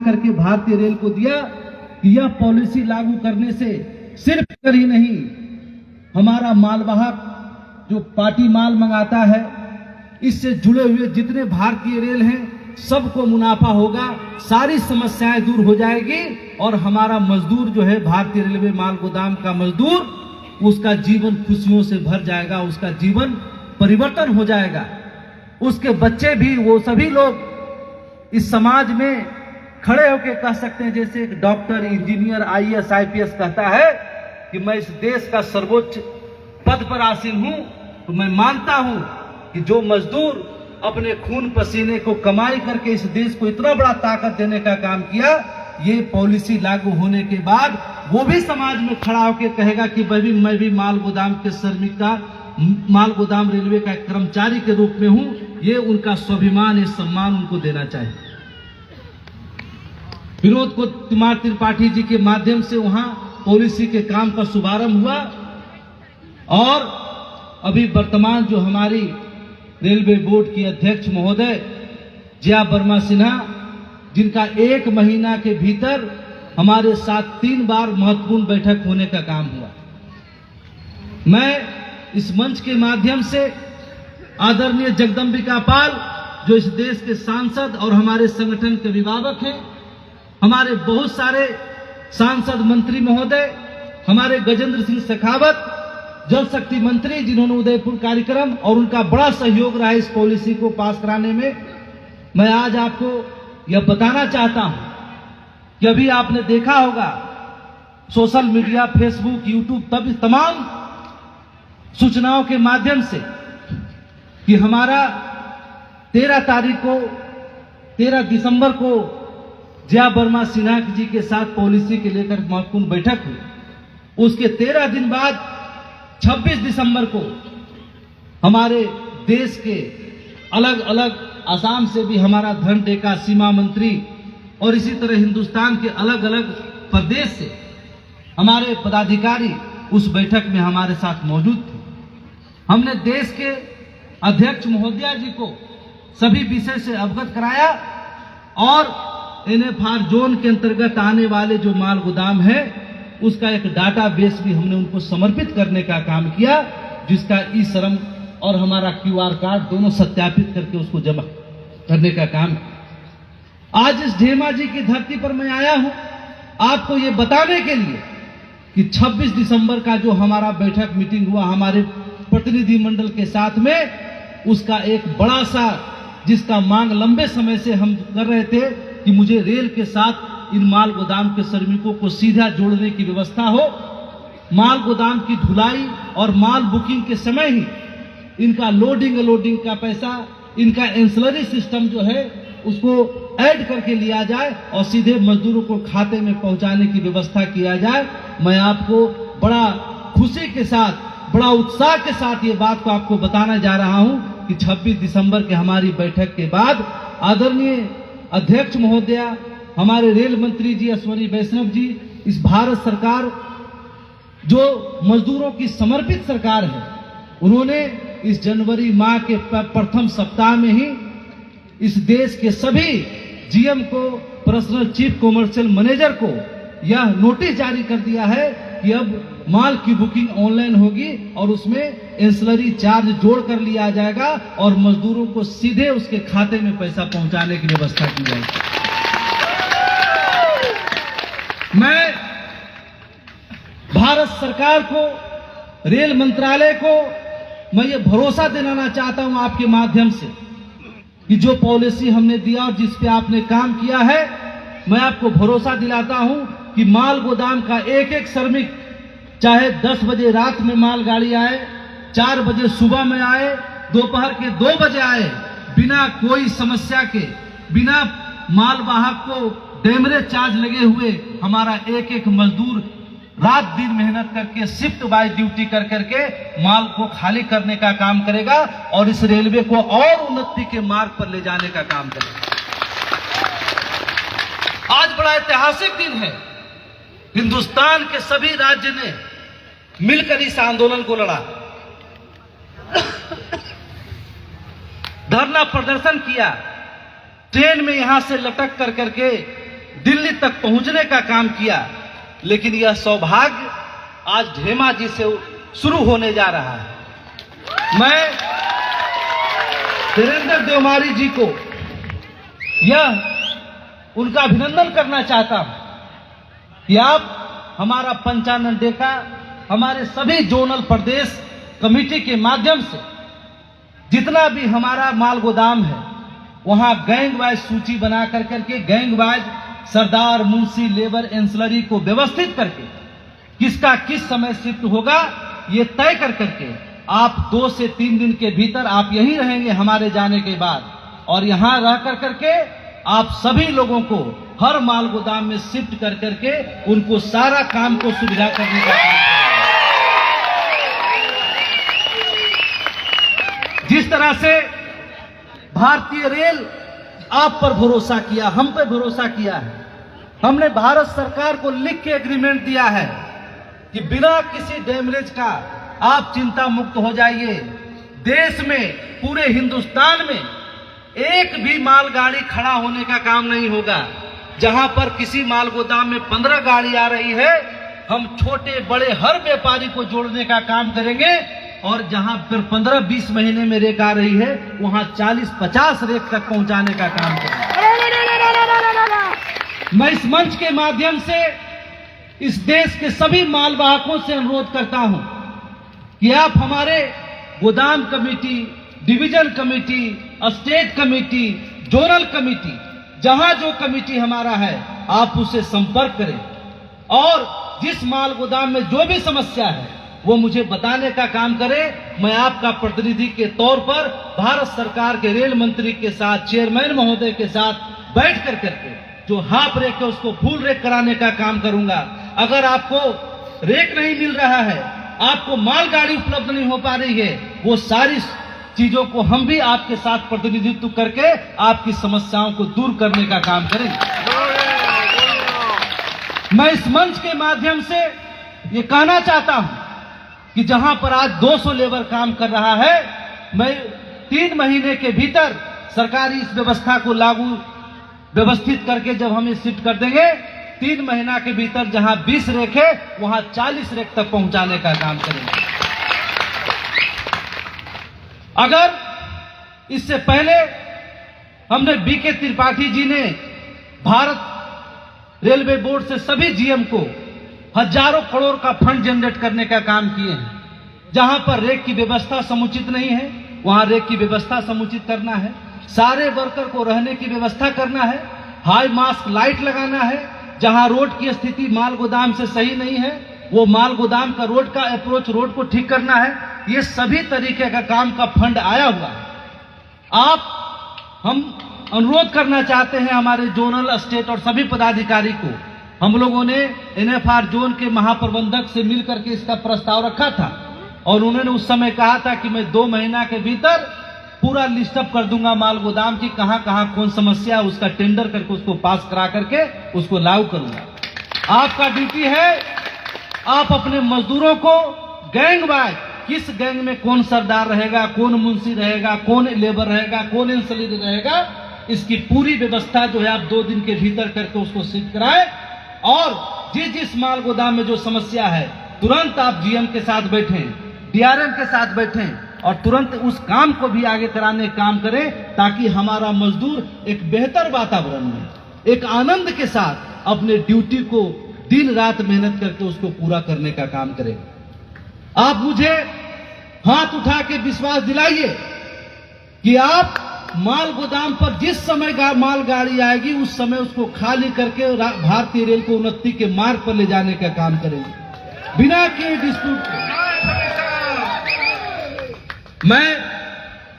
करके भारतीय रेल को दिया कि यह पॉलिसी लागू करने से सिर्फ कर ही नहीं, हमारा मालवाहक जो पार्टी माल मंगाता है, इससे जुड़े हुए जितने भारतीय रेल हैं सबको मुनाफा होगा, सारी समस्याएं दूर हो जाएगी और हमारा मजदूर जो है भारतीय रेलवे माल गोदाम का मजदूर, उसका जीवन खुशियों से भर जाएगा, उसका जीवन परिवर्तन हो जाएगा। उसके बच्चे भी, वो सभी लोग इस समाज में खड़े होकर कह सकते हैं, जैसे एक डॉक्टर, इंजीनियर, आईएएस, आईपीएस कहता है कि मैं इस देश का सर्वोच्च पद पर आसीन हूं, तो मैं मानता हूं कि जो मजदूर अपने खून पसीने को कमाई करके इस देश को इतना बड़ा ताकत देने का काम किया, ये पॉलिसी लागू होने के बाद वो भी समाज में खड़ा होकर कहेगा कि मैं भी माल गोदाम के श्रमिक का, माल गोदाम रेलवे का कर्मचारी के रूप में हूं। ये उनका स्वाभिमान, ये सम्मान उनको देना चाहिए। विनोद कुमार त्रिपाठी जी के माध्यम से वहां पॉलिसी के काम का शुभारंभ हुआ और अभी वर्तमान जो हमारी रेलवे बोर्ड की अध्यक्ष महोदय जया वर्मा सिन्हा, जिनका 1 महीना के भीतर हमारे साथ 3 बार महत्वपूर्ण बैठक होने का काम हुआ। मैं इस मंच के माध्यम से आदरणीय जगदम्बिका पाल, जो इस देश के सांसद और हमारे संगठन के अभिभावक हैं, हमारे बहुत सारे सांसद मंत्री महोदय, हमारे गजेंद्र सिंह शेखावत जल शक्ति मंत्री, जिन्होंने उदयपुर कार्यक्रम और उनका बड़ा सहयोग रहा इस पॉलिसी को पास कराने में, मैं आज आपको यह बताना चाहता हूं कि अभी आपने देखा होगा सोशल मीडिया, फेसबुक, यूट्यूब, तमाम सूचनाओं के माध्यम से कि हमारा 13 दिसंबर को जया वर्मा सिन्हा जी के साथ पॉलिसी के लेकर महत्वपूर्ण बैठक हुई। उसके 13 दिन बाद 26 दिसंबर को हमारे देश के अलग अलग, असम से भी हमारा धन टेका सीमा मंत्री और इसी तरह हिंदुस्तान के अलग अलग प्रदेश से हमारे पदाधिकारी उस बैठक में हमारे साथ मौजूद थे। हमने देश के अध्यक्ष महोदया जी को सभी विषय से अवगत कराया और NFR जोन के अंतर्गत आने वाले जो माल गोदाम है उसका एक डाटाबेस भी हमने उनको समर्पित करने का काम किया, जिसका ई-श्रम और हमारा QR कार्ड दोनों सत्यापित करके उसको जमा करने का काम। आज इस ढेमा जी की धरती पर मैं आया हूं आपको ये बताने के लिए कि 26 दिसंबर का जो हमारा बैठक मीटिंग हुआ हमारे प्रतिनिधि मंडल के साथ में, उसका एक बड़ा सा, जिसका मांग लंबे समय से हम कर रहे थे कि मुझे रेल के साथ इन माल गोदाम के श्रमिकों को सीधा जोड़ने की व्यवस्था हो, माल गोदाम की ढुलाई और माल बुकिंग के समय ही इनका लोडिंग अनलोडिंग का पैसा, इनका एंसिलरी सिस्टम जो है उसको ऐड करके लिया जाए और सीधे मजदूरों को खाते में पहुंचाने की व्यवस्था किया जाए। मैं आपको बड़ा खुशी के साथ, बड़ा उत्साह के साथ ये बात को आपको बताना जा रहा हूं कि 26 दिसंबर के हमारी बैठक के बाद आदरणीय अध्यक्ष महोदया, हमारे रेल मंत्री जी अश्विनी वैष्णव जी, इस भारत सरकार जो मजदूरों की समर्पित सरकार है, उन्होंने इस जनवरी माह के प्रथम सप्ताह में ही इस देश के सभी जीएम को, पर्सनल चीफ कमर्शियल मैनेजर को यह नोटिस जारी कर दिया है कि अब माल की बुकिंग ऑनलाइन होगी और उसमें एंसिलरी चार्ज जोड़ कर लिया जाएगा और मजदूरों को सीधे उसके खाते में पैसा पहुंचाने की व्यवस्था की जाएगी। मैं भारत सरकार को, रेल मंत्रालय को मैं ये भरोसा दिलाना चाहता हूं आपके माध्यम से कि जो पॉलिसी हमने दिया और जिस पे आपने काम किया है, मैं आपको भरोसा दिलाता हूं कि माल गोदाम का एक एक श्रमिक, चाहे 10 बजे रात में मालगाड़ी आए, 4 बजे सुबह में आए, दोपहर के 2 बजे आए, बिना कोई समस्या के, बिना मालवाहक को डेमरेज चार्ज लगे हुए हमारा एक एक मजदूर रात दिन मेहनत करके, शिफ्ट बाय ड्यूटी कर करके माल को खाली करने का काम करेगा और इस रेलवे को और उन्नति के मार्ग पर ले जाने का काम करेगा। आज बड़ा ऐतिहासिक दिन है। हिंदुस्तान के सभी राज्य ने मिलकर इस आंदोलन को लड़ा, धरना प्रदर्शन किया, ट्रेन में यहां से लटक कर करके दिल्ली तक पहुंचने का काम किया, लेकिन यह सौभाग्य आज धेमाजी से शुरू होने जा रहा है। मैं धीरेन्द्र देवमारी जी को यह उनका अभिनंदन करना चाहता हूं कि आप हमारा 95 डे का हमारे सभी जोनल प्रदेश कमेटी के माध्यम से जितना भी हमारा माल गोदाम है वहां गैंग वाइज सूची बना करके गैंग वाइज सरदार, मुंशी, लेबर, एंसिलरी को व्यवस्थित करके किसका किस समय शिफ्ट होगा ये तय करके आप 2 से 3 दिन के भीतर आप यहीं रहेंगे हमारे जाने के बाद, और यहां रह करके आप सभी लोगों को हर माल गोदाम में शिफ्ट करके उनको सारा काम को सुविधा करने का काम करेंगे। जिस तरह से भारतीय रेल आप पर भरोसा किया, हम पे भरोसा किया है, हमने भारत सरकार को लिख के एग्रीमेंट दिया है कि बिना किसी डैमेज का आप चिंता मुक्त हो जाइए। देश में, पूरे हिंदुस्तान में एक भी मालगाड़ी खड़ा होने का काम नहीं होगा। जहां पर किसी माल गोदाम में 15 गाड़ी आ रही है, हम छोटे बड़े हर व्यापारी को जोड़ने का काम करेंगे, और जहां पर 15-20 महीने में रेक आ रही है वहां 40-50 रेक तक पहुंचाने का काम करेंगे। मैं इस मंच के माध्यम से इस देश के सभी मालवाहकों से अनुरोध करता हूं कि आप हमारे गोदाम committee, division committee, state committee, zonal committee, जहां जो कमेटी हमारा है आप उससे संपर्क करें, और जिस माल गोदाम में जो भी समस्या है वो मुझे बताने का काम करें। मैं आपका प्रतिनिधि के तौर पर भारत सरकार के रेल मंत्री के साथ, चेयरमैन महोदय के साथ बैठ करके जो हाफ रेक है उसको फुल रेक कराने का काम करूंगा। अगर आपको रेक नहीं मिल रहा है, आपको मालगाड़ी उपलब्ध नहीं हो पा रही है, वो सारी चीजों को हम भी आपके साथ प्रतिनिधित्व करके आपकी समस्याओं को दूर करने का काम करेंगे। मैं इस मंच के माध्यम से ये कहना चाहता हूं कि जहां पर आज 200 लेबर काम कर रहा है, मैं 3 महीने के भीतर सरकारी इस व्यवस्था को लागू व्यवस्थित करके जब हम इसे शिफ्ट कर देंगे, 3 महीना के भीतर जहां 20 रेक है वहां 40 रेक तक पहुंचाने का काम करेंगे। अगर इससे पहले हमने बीके त्रिपाठी जी ने भारत रेलवे बोर्ड से सभी जीएम को हजारों करोड़ का फंड जनरेट करने का काम किए हैं। जहां पर रेक की व्यवस्था समुचित नहीं है वहां रेक की व्यवस्था समुचित करना है, सारे वर्कर को रहने की व्यवस्था करना है, हाई मास्क लाइट लगाना है, जहां रोड की स्थिति माल गोदाम से सही नहीं है वो माल गोदाम का रोड का अप्रोच रोड को ठीक करना है। ये सभी तरीके का काम का फंड आया हुआ है। हम अनुरोध करना चाहते हैं हमारे जोनल, स्टेट और सभी पदाधिकारी को। हम लोगों ने एनएफआर जोन के महाप्रबंधक से मिलकर के इसका प्रस्ताव रखा था, और उन्होंने उस समय कहा था कि मैं 2 महीना के भीतर पूरा लिस्टअप कर दूंगा माल गोदाम की, कहां कहां कौन समस्या, उसका टेंडर करके उसको पास करा करके उसको लागू करूंगा। आपका ड्यूटी है, आप अपने मजदूरों को गैंग वाइज, किस गैंग में कौन सरदार रहेगा, कौन मुंशी रहेगा, कौन लेबर रहेगा, कौन एंसिलरी रहेगा, इसकी पूरी व्यवस्था जो है आप 2 दिन के भीतर करके उसको शिफ्ट कराएं, और जिस माल गोदाम में जो समस्या है तुरंत आप जीएम के साथ बैठें, डीआरएम के साथ बैठें, और तुरंत उस काम को भी आगे कराने का काम करें, ताकि हमारा मजदूर एक बेहतर वातावरण में, एक आनंद के साथ अपने ड्यूटी को दिन रात मेहनत करके उसको पूरा करने का काम करें। आप मुझे हाथ उठा के विश्वास दिलाइए कि आप माल गोदाम पर जिस समय मालगाड़ी आएगी उस समय उसको खाली करके भारतीय रेल को उन्नति के मार्ग पर ले जाने का काम करेंगे, बिना किसी डिस्प्यूट के। मैं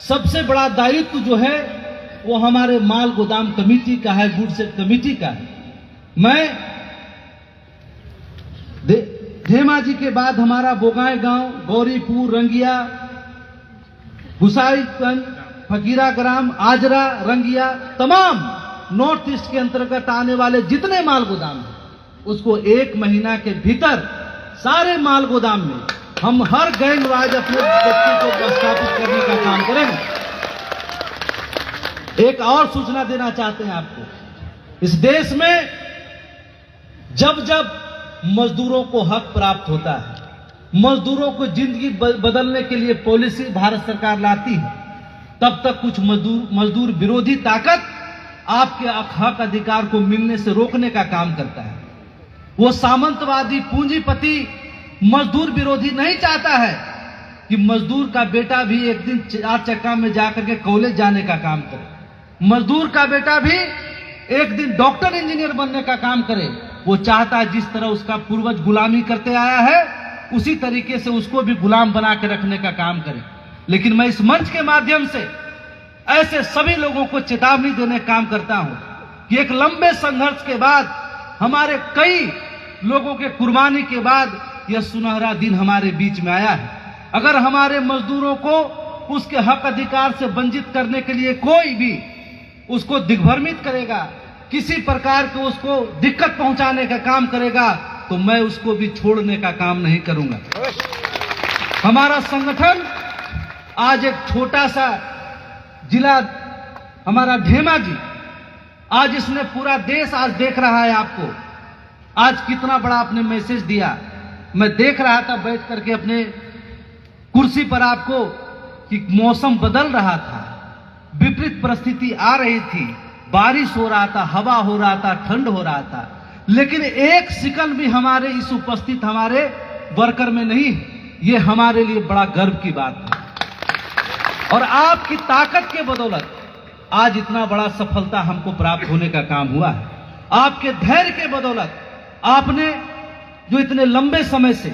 सबसे बड़ा दायित्व जो है वो हमारे माल गोदाम कमेटी का है, गुड सेट कमेटी का है। मैं धेमाजी के बाद हमारा बोगाई गांव, गौरीपुर, रंगिया, गुसाईगंज, फकीरा ग्राम, आजरा, रंगिया, तमाम नॉर्थ ईस्ट के अंतर्गत आने वाले जितने माल गोदाम हैं उसको 1 महीना के भीतर सारे माल गोदाम में हम हर गैंग वाइज अपने व्यक्ति को स्थापित करने का काम करेंगे। एक और सूचना देना चाहते हैं आपको, इस देश में जब जब मजदूरों को हक प्राप्त होता है, मजदूरों को जिंदगी बदलने के लिए पॉलिसी भारत सरकार लाती है, तब तक कुछ मजदूर विरोधी ताकत आपके हक अधिकार को मिलने से रोकने का काम करता है। वो सामंतवादी पूंजीपति मजदूर विरोधी नहीं चाहता है कि मजदूर का बेटा भी एक दिन 4 चक्का में जाकर के कॉलेज जाने का काम करे, मजदूर का बेटा भी एक दिन डॉक्टर इंजीनियर बनने का काम करे। वो चाहता है जिस तरह उसका पूर्वज गुलामी करते आया है उसी तरीके से उसको भी गुलाम बना के रखने का काम करे। लेकिन मैं इस मंच के माध्यम से ऐसे सभी लोगों को चेतावनी देने का काम करता हूं कि एक लंबे संघर्ष के बाद, हमारे कई लोगों के कुर्बानी के बाद यह सुनहरा दिन हमारे बीच में आया है। अगर हमारे मजदूरों को उसके हक अधिकार से वंचित करने के लिए कोई भी उसको दिग्भ्रमित करेगा, किसी प्रकार के उसको दिक्कत पहुंचाने का काम करेगा, तो मैं उसको भी छोड़ने का काम नहीं करूंगा। हमारा संगठन आज एक छोटा सा जिला, हमारा धेमाजी, आज इसने पूरा देश आज देख रहा है आपको। आज कितना बड़ा आपने मैसेज दिया, मैं देख रहा था बैठ करके अपने कुर्सी पर आपको कि मौसम बदल रहा था, विपरीत परिस्थिति आ रही थी, बारिश हो रहा था, हवा हो रहा था, ठंड हो रहा था, लेकिन एक सेकंड भी हमारे इस उपस्थित हमारे वर्कर में नहीं है। ये हमारे लिए बड़ा गर्व की बात है। और आपकी ताकत के बदौलत आज इतना बड़ा सफलता हमको प्राप्त होने का काम हुआ है। आपके धैर्य के बदौलत आपने जो इतने लंबे समय से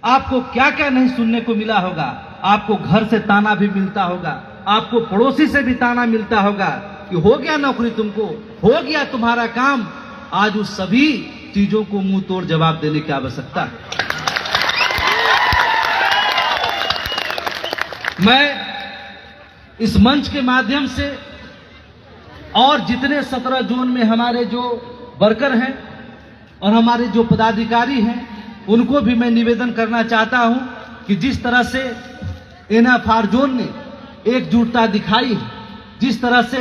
आपको क्या क्या नहीं सुनने को मिला होगा, आपको घर से ताना भी मिलता होगा, आपको पड़ोसी से भी ताना मिलता होगा कि हो गया नौकरी तुमको, हो गया तुम्हारा काम। आज उस सभी चीजों को मुंह तोड़ जवाब देने की आवश्यकता है। मैं इस मंच के माध्यम से और जितने 17 जोन में हमारे जो वर्कर हैं और हमारे जो पदाधिकारी हैं उनको भी मैं निवेदन करना चाहता हूं कि जिस तरह से एनएफआर जोन ने एकजुटता दिखाई है, जिस तरह से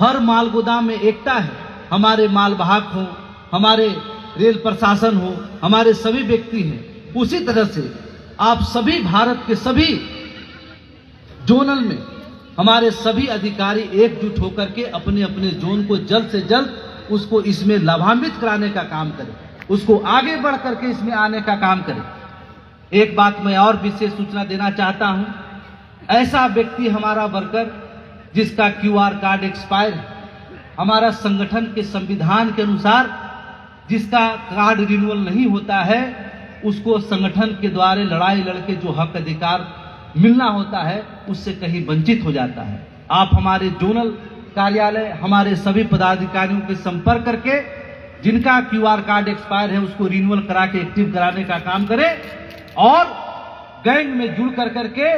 हर माल गोदाम में एकता है, हमारे माल वाहक हो, हमारे रेल प्रशासन हो, हमारे सभी व्यक्ति हैं, उसी तरह से आप सभी भारत के सभी जोनल में हमारे सभी अधिकारी एकजुट होकर के अपने अपने जोन को जल्द से जल्द उसको इसमें लाभान्वित कराने का काम करें, उसको आगे बढ़ करके इसमें आने का काम करें। एक बात मैं और विशेष सूचना देना चाहता हूं, ऐसा व्यक्ति हमारा वर्कर जिसका क्यूआर कार्ड एक्सपायर है, हमारा संगठन के संविधान के अनुसार जिसका कार्ड रिन्यूअल नहीं होता है, उसको संगठन के द्वारा लड़ाई लड़के जो हक अधिकार मिलना होता है उससे कहीं वंचित हो जाता है। आप हमारे जोनल कार्यालय, हमारे सभी पदाधिकारियों के संपर्क करके जिनका क्यूआर कार्ड एक्सपायर है उसको रिन्यूअल करा के एक्टिव कराने का काम करें और गैंग में जुड़ कर करके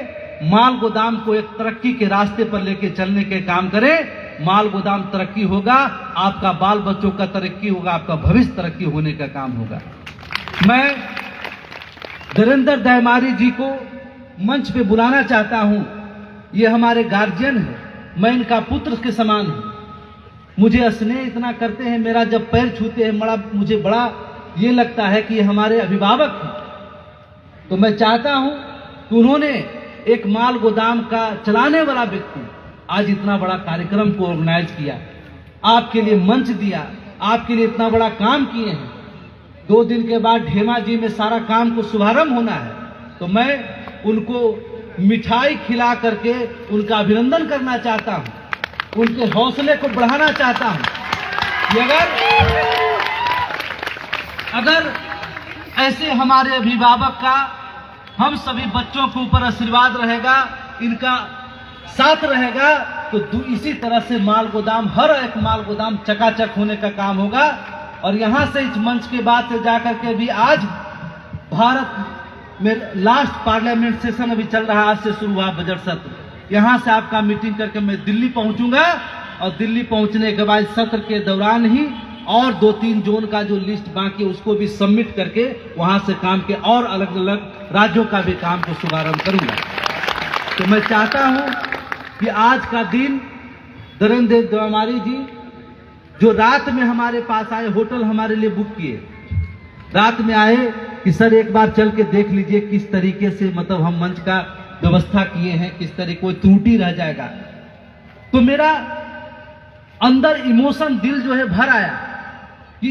माल गोदाम को एक तरक्की के रास्ते पर लेके चलने के काम करें। माल गोदाम तरक्की होगा, आपका बाल बच्चों का तरक्की होगा, आपका भविष्य तरक्की होने का काम होगा। मैं धीरेन्द्र दहमारी जी को मंच पे बुलाना चाहता हूं। ये हमारे गार्जियन है, मैं इनका पुत्र के समान हूं, मुझे स्नेह इतना करते हैं, मेरा जब पैर छूते हैं मुझे बड़ा ये लगता है कि ये हमारे अभिभावक हैं। तो मैं चाहता हूं कि उन्होंने एक माल गोदाम का चलाने वाला व्यक्ति आज इतना बड़ा कार्यक्रम को ऑर्गेनाइज किया, आपके लिए मंच दिया, आपके लिए इतना बड़ा काम किए हैं। 2 दिन के बाद धेमाजी में सारा काम को शुभारंभ होना है, तो मैं उनको मिठाई खिला करके उनका अभिनंदन करना चाहता हूं, उनके हौसले को बढ़ाना चाहता हूं कि अगर ऐसे हमारे अभिभावक का हम सभी बच्चों के ऊपर आशीर्वाद रहेगा, इनका साथ रहेगा, तो इसी तरह से माल गोदाम, हर एक माल गोदाम चकाचक होने का काम होगा। और यहां से इस मंच के बाद से जाकर के भी आज भारत में लास्ट पार्लियामेंट सेशन अभी चल रहा है, आज से शुरू हुआ बजट सत्र। यहां से आपका मीटिंग करके मैं दिल्ली पहुंचूंगा और दिल्ली पहुंचने के बाद सत्र के दौरान ही और 2-3 जोन का जो लिस्ट बाकी है उसको भी सबमिट करके वहां से काम के और अलग अलग राज्यों का भी काम को शुभारंभ करूंगा। तो मैं चाहता हूं कि आज का दिन धीरेन्द्र दहमारी जी जो रात में हमारे पास आए, होटल हमारे लिए बुक किए, रात में आए कि सर एक बार चल के देख लीजिए किस तरीके से मतलब हम मंच का व्यवस्था किए हैं, किस तरह कोई त्रुटि रह जाएगा। तो मेरा अंदर इमोशन, दिल जो है भर आया कि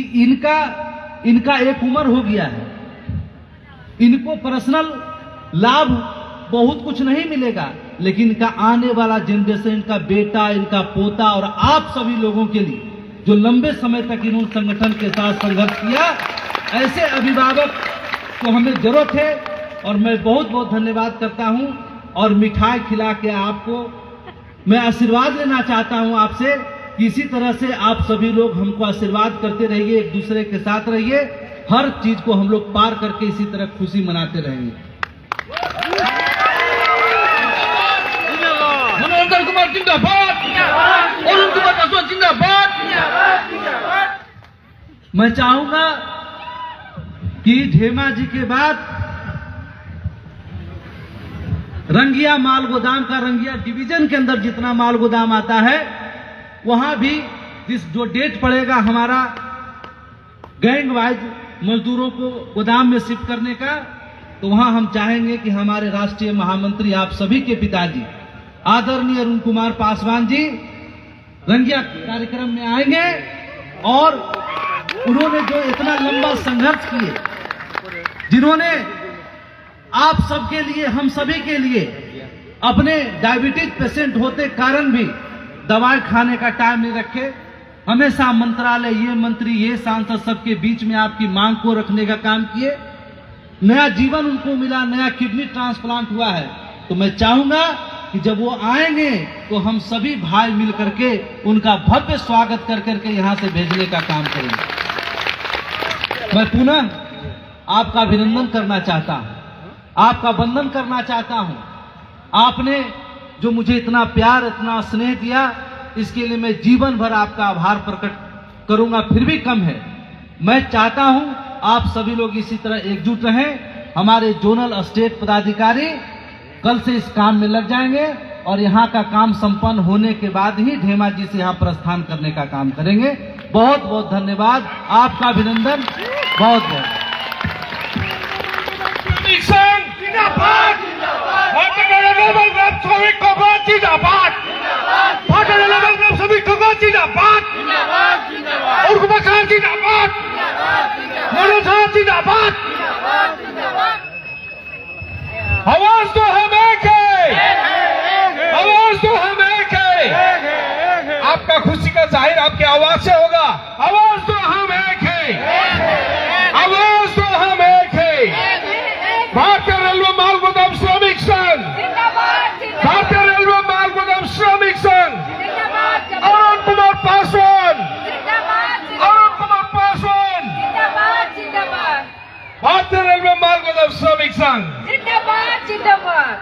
इनका एक उम्र हो गया है, इनको पर्सनल लाभ बहुत कुछ नहीं मिलेगा, लेकिन इनका आने वाला जनरेशन, इनका बेटा, इनका पोता और आप सभी लोगों के लिए जो लंबे समय तक इन्होंने संगठन के साथ संघर्ष किया, ऐसे अभिभावक को हमें जरूरत है। और मैं बहुत बहुत धन्यवाद करता हूं और मिठाई खिला के आपको मैं आशीर्वाद लेना चाहता हूं आपसे कि इसी तरह से आप सभी लोग हमको आशीर्वाद करते रहिए, एक दूसरे के साथ रहिए, हर चीज को हम लोग पार करके इसी तरह खुशी मनाते रहेंगे। मनोहर कुमार जिंदाबाद, अरुण कुमार पासवान जिंदाबाद। मैं चाहूंगा कि धेमा जी के बाद रंगिया माल गोदाम का, रंगिया डिवीजन के अंदर जितना माल गोदाम आता है, वहां भी जो डेट पड़ेगा हमारा गैंग वाइज मजदूरों को गोदाम में शिफ्ट करने का, तो वहां हम चाहेंगे कि हमारे राष्ट्रीय महामंत्री, आप सभी के पिताजी आदरणीय अरुण कुमार पासवान जी रंगिया कार्यक्रम में आएंगे और उन्होंने जो इतना लंबा संघर्ष किए, जिन्होंने आप सबके लिए, हम सभी के लिए अपने डायबिटीज पेशेंट होते कारण भी दवाई खाने का टाइम नहीं रखे, हमेशा मंत्रालय, ये मंत्री, ये सांसद सबके बीच में आपकी मांग को रखने का काम किए, नया जीवन उनको मिला, नया किडनी ट्रांसप्लांट हुआ है। तो मैं चाहूंगा कि जब वो आएंगे तो हम सभी भाई मिल करके उनका भव्य स्वागत कर करके यहां से भेजने का काम करेंगे। मैं पुनः आपका अभिनंदन करना चाहता हूं, आपका वंदन करना चाहता हूं। आपने जो मुझे इतना प्यार, इतना स्नेह दिया, इसके लिए मैं जीवन भर आपका आभार प्रकट करूंगा, फिर भी कम है। मैं चाहता हूं आप सभी लोग इसी तरह एकजुट रहें। हमारे जोनल स्टेट पदाधिकारी कल से इस काम में लग जाएंगे और यहाँ का काम संपन्न होने के बाद ही धेमा जी से यहाँ प्रस्थान करने का काम करेंगे। बहुत बहुत धन्यवाद, आपका अभिनंदन, बहुत बहुत। आवाज तो हम एक है, आवाज तो हम एक है। आपका खुशी का जाहिर आपकी आवाज से होगा। आवाज तो हम एक है, आवाज तो हम एक है। भारतीय रेलवे माल गोदाम श्रमिक संघ, भारतीय रेलवे माल गोदाम श्रमिक संघ, अरुण कुमार पासवान, अरुण कुमार पासवान, भारतीय रेलवे माल गोदाम श्रमिक संघ जिंदाबाद जिंदाबाद।